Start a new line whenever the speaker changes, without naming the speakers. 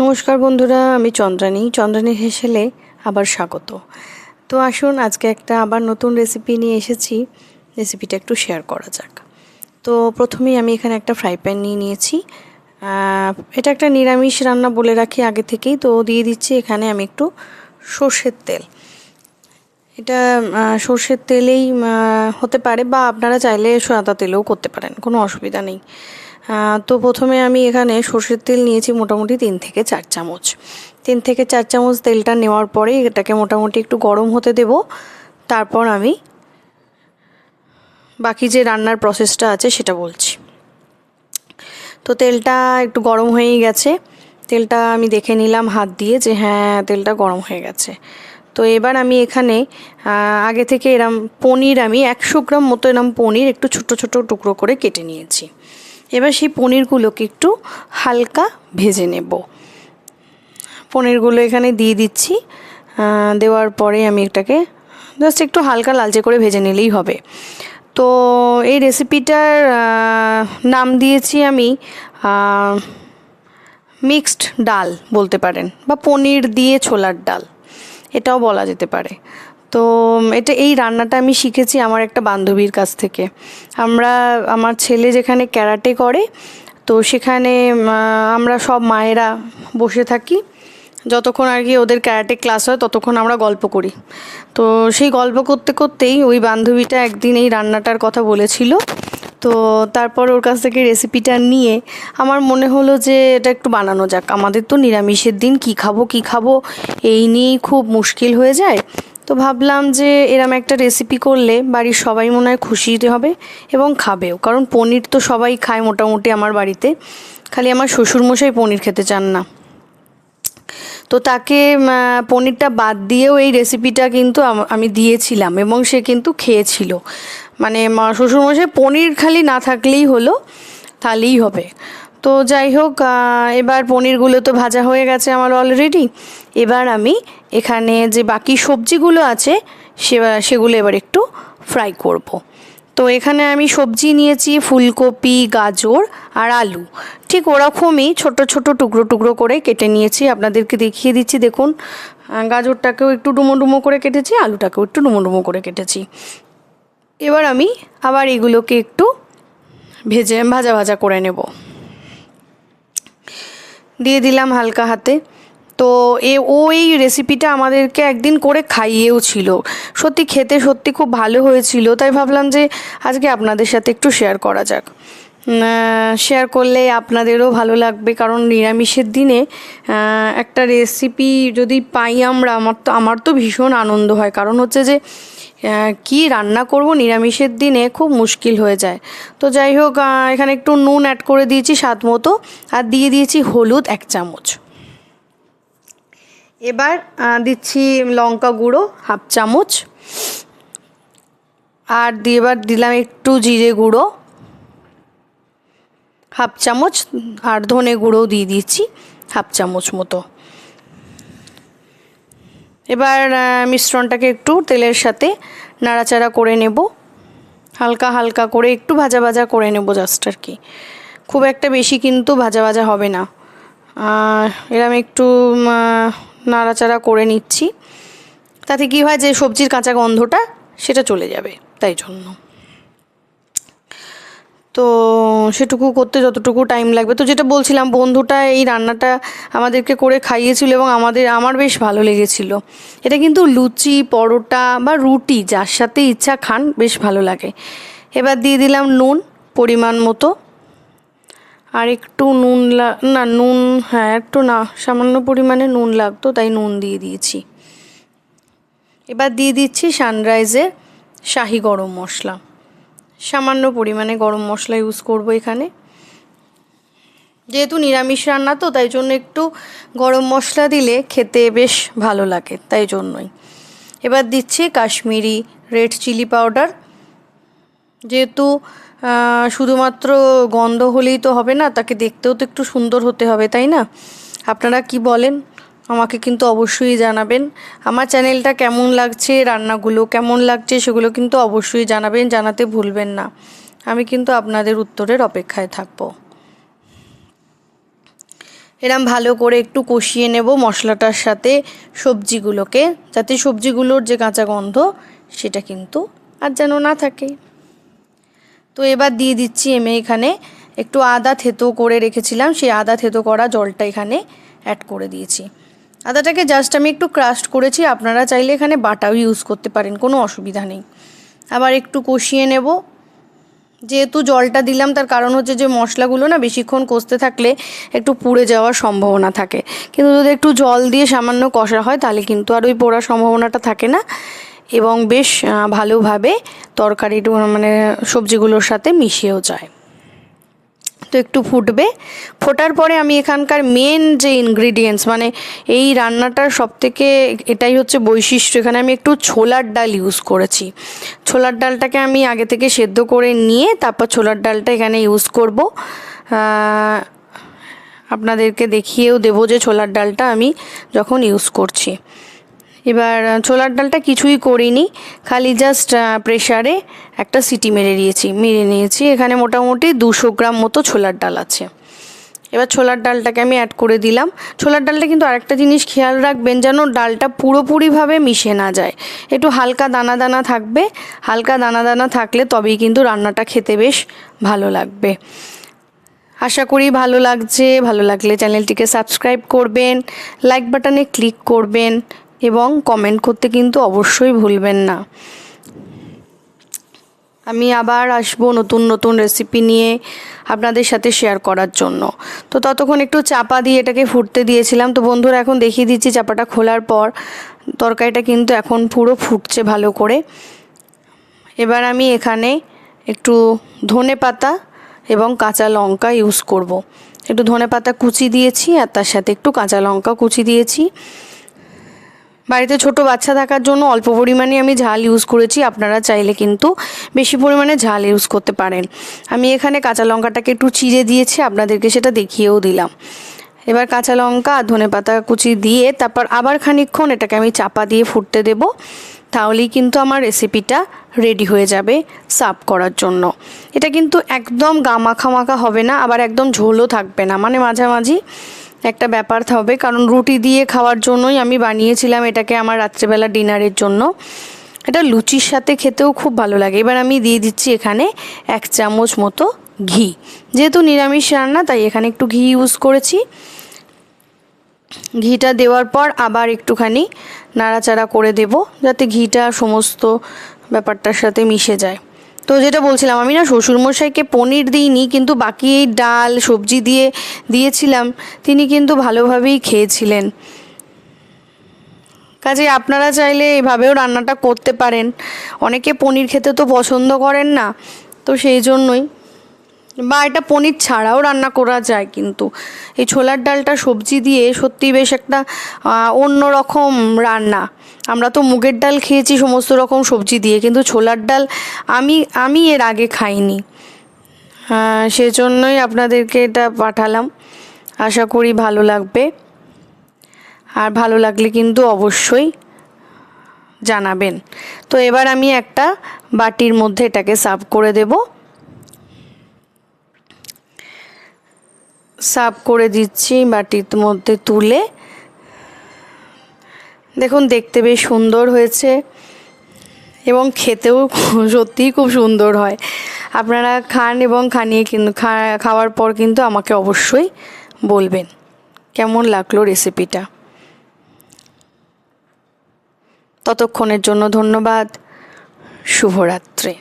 নমস্কার বন্ধুরা, আমি চন্দ্রানী হেসেলে আবার স্বাগত। তো আসুন আজকে একটা আবার নতুন রেসিপি নিয়ে এসেছি। রেসিপিটা একটু শেয়ার করা যাক। তো প্রথমেই আমি এখানে একটা ফ্রাই প্যান নিয়ে নিয়েছি। এটা একটা নিরামিষ রান্না বলে রাখি আগে থেকেই। তো দিয়ে দিচ্ছি এখানে আমি একটু সর্ষের তেল। এটা সর্ষের তেলেই হতে পারে, বা আপনারা চাইলে সাদা তেলেও করতে পারেন, কোনো অসুবিধা নেই। তো প্রথমে আমি এখানে সর্ষের তেল নিয়েছি মোটামুটি 3 থেকে 4 চামচ। 3 থেকে 4 চামচ তেলটা নেওয়ার পরে এটাকে মোটামুটি একটু গরম হতে দেব। তারপর আমি বাকি যে রান্নার প্রসেসটা আছে সেটা বলছি। তো তেলটা একটু গরম হয়েই গেছে। তেলটা আমি দেখে নিলাম হাত দিয়ে যে হ্যাঁ, তেলটা গরম হয়ে গেছে। তো এবার আমি এখানে আগে থেকে এরম পনির, আমি 100 গ্রাম মতো এরম পনির একটু ছোট ছোট টুকরো করে কেটে নিয়েছি। এবার সেই পনিরগুলোকে একটু হালকা ভেজে নেব। পনিরগুলো এখানে দিয়ে দিচ্ছি। দেওয়ার পরে আমি এটাকে জাস্ট একটু হালকা লালচে করে ভেজে নিলেই হবে। তো এই রেসিপিটার নাম দিয়েছি আমি মিক্সড ডাল বলতে পারেন, বা পনির দিয়ে ছোলার ডাল এটাও বলা যেতে পারে। তো এই রান্নাটা আমি শিখেছি আমার একটা বান্ধবীর কাছ থেকে। আমার ছেলে যেখানে ক্যারাটে করে, তো সেখানে আমরা সব মায়েরা বসে থাকি, যতক্ষণ আর কি ওদের ক্যারাটে ক্লাস হয় ততক্ষণ আমরা গল্প করি। তো সেই গল্প করতে করতেই ওই বান্ধবীটা একদিন এই রান্নাটার কথা বলেছিল। তো তারপর ওর কাছ থেকে রেসিপিটা নিয়ে আমার মনে হলো যে এটা একটু বানানো যাক। আমাদের তো নিরামিষের দিন কী খাবো এই নিয়েই খুব মুশকিল হয়ে যায়। তো ভাবলাম যে এরম একটা রেসিপি করলে বাড়ির সবাই মনে হয় খুশি হবে এবং খাবেও, কারণ পনির তো সবাই খায় মোটামুটি আমার বাড়িতে। খালি আমার শ্বশুরমশাই পনির খেতে চান না। তো তাকে পনিরটা বাদ দিয়েও এই রেসিপিটা কিন্তু আমি দিয়েছিলাম এবং সে কিন্তু খেয়েছিল। মানে শ্বশুরমশাই পনির খালি না থাকলেই হলো, তাহলেই হবে। তো যাই হোক, এবার পনিরগুলো তো ভাজা হয়ে গেছে আমার অলরেডি। এবার আমি এখানে যে বাকি সবজিগুলো আছে সেগুলো এবার একটু ফ্রাই করব। তো এখানে আমি সবজি নিয়েছি ফুলকপি, গাজর আর আলু। ঠিক ওরকমই ছোট ছোট টুকরো টুকরো করে কেটে নিয়েছি। আপনাদেরকে দেখিয়ে দিচ্ছি, দেখুন। গাজরটাকেও একটু ডুমো ডুমো করে কেটেছি, আলুটাকেও একটু ডুমো ডুমো করে কেটেছি। এবার আমি আবার এগুলোকে একটু ভাজা ভাজা করে নেব। দিয়ে দিলাম হালকা হাতে। তো ওই রেসিপিটা আমাদেরকে একদিন করে খাইয়েও ছিল। সত্যি খেতে সত্যি খুব ভালো হয়েছিল, তাই ভাবলাম যে আজকে আপনাদের সাথে একটু শেয়ার করা যাক। শেয়ার করলে আপনাদেরও ভালো লাগবে, কারণ নিরামিষের দিনে একটা রেসিপি যদি পাই আমরা, আমার তো ভীষণ আনন্দ হয়। কারণ হচ্ছে যে কি রান্না করব নিরামিষের দিনে খুব মুশকিল হয়ে যায়। তো যাই হোক, এখানে একটু নুন অ্যাড করে দিয়েছি স্বাদ মতো, আর দিয়ে দিয়েছি হলুদ 1 চামচ। এবার দিচ্ছি লঙ্কা গুঁড়ো 1/2 চামচ, আর এবার দিলাম একটু জিরে গুঁড়ো 1/2 চামচ, আর ধনে গুঁড়োও দিয়ে দিচ্ছি 1/2 চামচ মতো। এবার মিশ্রণটাকে একটু তেলের সাথে নাড়াচাড়া করে নেব, হালকা হালকা করে একটু ভাজা ভাজা করে নেব জাস্ট আর কি। খুব একটা বেশি কিন্তু ভাজা ভাজা হবে না। এরম একটু নাড়াচাড়া করে নিচ্ছি। তাতে কী হয়, যে সবজির কাঁচা গন্ধটা সেটা চলে যাবে, তাই জন্য। তো সেটুকু করতে যতটুকু টাইম লাগবে, তো যেটা বলছিলাম, বন্ধুটা এই রান্নাটা আমাদেরকে করে খাইয়েছিল এবং আমার বেশ ভালো লেগেছিল। এটা কিন্তু লুচি, পরোটা বা রুটি যার সাথে ইচ্ছা খান, বেশ ভালো লাগে। এবার দিয়ে দিলাম নুন পরিমাণ মতো, আর একটু সামান্য পরিমাণে নুন লাগতো, তাই নুন দিয়ে দিয়েছি। এবার দিয়ে দিচ্ছি সানরাইজের শাহি গরম মশলা। সামান্য পরিমাণে গরম মশলা ইউজ করব এখানে, যেহেতু নিরামিষ রান্না তো তাই জন্য একটু গরম মশলা দিলে খেতে বেশ ভালো লাগে, তাই জন্যই। এবার দিচ্ছি কাশ্মীরি রেড চিলি পাউডার। যেহেতু শুধুমাত্র গন্ধ হলেই তো হবে না, তাকে দেখতেও তো একটু সুন্দর হতে হবে, তাই না? আপনারা কি বলেন আমাকে কিন্তু অবশ্যই জানাবেন। আমার চ্যানেলটা কেমন লাগছে, রান্নাগুলো কেমন লাগছে সেগুলো কিন্তু অবশ্যই জানাবেন, জানাতে ভুলবেন না। আমি কিন্তু আপনাদের উত্তরের অপেক্ষায় থাকবো। এরম ভালো করে একটু কষিয়ে নেব মশলাটার সাথে সবজিগুলোকে, যাতে সবজিগুলোর যে কাঁচা গন্ধ সেটা কিন্তু আর যেন না থাকে। তো এবার দিয়ে দিচ্ছি আমি এখানে একটু আদা থেতো করে রেখেছিলাম, সেই আদা থেতো করা জলটা এখানে অ্যাড করে দিয়েছি। আদাটাকে জাস্ট আমি একটু ক্রাশ করেছি, আপনারা চাইলে এখানে বাটাও ইউজ করতে পারেন, কোনো অসুবিধা নেই। আবার একটু কষিয়ে নেব। যেহেতু জলটা দিলাম তার কারণ হচ্ছে যে মশলাগুলো না বেশিক্ষণ কষতে থাকলে একটু পুড়ে যাওয়ার সম্ভাবনা থাকে, কিন্তু যদি একটু জল দিয়ে সামান্য কষা হয় তাহলে কিন্তু আর ওই পোড়ার সম্ভাবনাটা থাকে না এবং বেশ ভালোভাবে তরকারিটা মানে সবজিগুলোর সাথে মিশিয়েও যায়। তো একটু ফুটবে, ফোটার পরে আমি এখানকার মেন যে ইনগ্রিডিয়েন্টস মানে এই রান্নাটার সবথেকে এটাই হচ্ছে বৈশিষ্ট্য, এখানে আমি একটু ছোলার ডাল ইউজ করেছি। ছোলার ডালটাকে আমি আগে থেকে সেদ্ধ করে নিয়ে তারপর ছোলার ডালটা এখানে ইউজ করব। আপনাদেরকে দেখিয়েও দেবো যে ছোলার ডালটা আমি যখন ইউজ করছি। এবার ছোলার ডালটা কিছুই করিনি, খালি জাস্ট প্রেশারে একটা সিটি মেরে নিয়েছি। এখানে মোটামুটি 200 গ্রাম মতো ছোলার ডাল আছে। এবার ছোলার ডালটাকে আমি অ্যাড করে দিলাম। ছোলার ডালটা কিন্তু আরেকটা জিনিস খেয়াল রাখবেন, যেন ডালটা পুরোপুরিভাবে মিশে না যায়, একটু হালকা দানা দানা থাকবে। হালকা দানা দানা থাকলে তবেই কিন্তু রান্নাটা খেতে বেশ ভালো লাগবে। আশা করি ভালো লাগছে। ভালো লাগলে চ্যানেলটিকে সাবস্ক্রাইব করবেন, লাইক বাটনে ক্লিক করবেন এবং কমেন্ট করতে কিন্তু অবশ্যই ভুলবেন না। আমি আবার আসবো নতুন নতুন রেসিপি নিয়ে আপনাদের সাথে শেয়ার করার জন্য। তো ততক্ষণ একটু চাপা দিয়ে এটাকে ফুটতে দিয়েছিলাম। তো বন্ধুরা এখন দেখিয়ে দিচ্ছি চাপাটা খোলার পর তরকারিটা কিন্তু এখন পুরো ফুটছে ভালো করে। এবার আমি এখানে একটু ধনেপাতা এবং কাঁচা লঙ্কা ইউজ করব। একটু ধনেপাতা কুচি দিয়েছি আর তার সাথে একটু কাঁচা লঙ্কা কুচি দিয়েছি। বাড়িতে ছোট বাচ্চা থাকার জন্য অল্প পরিমাণে আমি ঝাল ইউজ করেছি, আপনারা চাইলে কিন্তু বেশি পরিমাণে ঝাল ইউজ করতে পারেন। আমি এখানে কাঁচা লঙ্কাটাকে একটু চিড়ে দিয়েছি, আপনাদেরকে সেটা দেখিয়েও দিলাম। এবার কাঁচা লঙ্কা আর ধনেপাতা কুচি দিয়ে তারপর আবার খানিকক্ষণ এটাকে আমি চাপা দিয়ে ফুটতে দেব, তাহলেই কিন্তু আমার রেসিপিটা রেডি হয়ে যাবে সার্ভ করার জন্য। এটা কিন্তু একদম মাখা হবে না, আবার একদম ঝোলও থাকবে না, মানে মাঝামাঝি একটা ব্যাপার হবে, কারণ রুটি দিয়ে খাওয়ার জন্যই আমি বানিয়েছিলাম এটাকে আমার রাত্রেবেলা ডিনারের জন্য। এটা লুচির সাথে খেতেও খুব ভালো লাগে। এবার আমি দিয়ে দিচ্ছি এখানে 1 চামচ মতো ঘি, যেহেতু নিরামিষ রান্না তাই এখানে একটু ঘি ইউজ করেছি। ঘিটা দেওয়ার পর আবার একটুখানি নাড়াচাড়া করে দেব, যাতে ঘিটা সমস্ত ব্যাপারটার সাথে মিশে যায়। তো যেটা বলছিলাম, আমি না শ্বশুরমশাইকে পনির দিইনি, কিন্তু বাকি এই ডাল সবজি দিয়েছিলাম, তিনি কিন্তু ভালোভাবেই খেয়েছিলেন। কাজে আপনারা চাইলে এইভাবেও রান্নাটা করতে পারেন। অনেকে পনির খেতে তো পছন্দ করেন না, তো সেই জন্যই, বা এটা পনির ছাড়াও রান্না করা যায়। কিন্তু এই ছোলার ডালটা সবজি দিয়ে সত্যি বেশ একটা অন্য রকম রান্না। আমরা তো মুগের ডাল খেয়েছি সমস্ত রকম সবজি দিয়ে, কিন্তু ছোলার ডাল আমি এর আগে খাইনি। সেজন্যই আপনাদেরকে এটা পাঠালাম। আশা করি ভালো লাগবে, আর ভালো লাগলে কিন্তু অবশ্যই জানাবেন। তো এবার আমি একটা বাটির মধ্যে এটাকে সার্ভ করে দেব। সার্ভ করে দিচ্ছি বাটির মধ্যে তুলে। দেখুন দেখতে বেশ সুন্দর হয়েছে এবং খেতেও সত্যিই খুব সুন্দর হয়। আপনারা খান এবং খাওয়ার পর কিন্তু আমাকে অবশ্যই বলবেন কেমন লাগলো রেসিপিটা। ততক্ষণের জন্য ধন্যবাদ। শুভরাত্রি।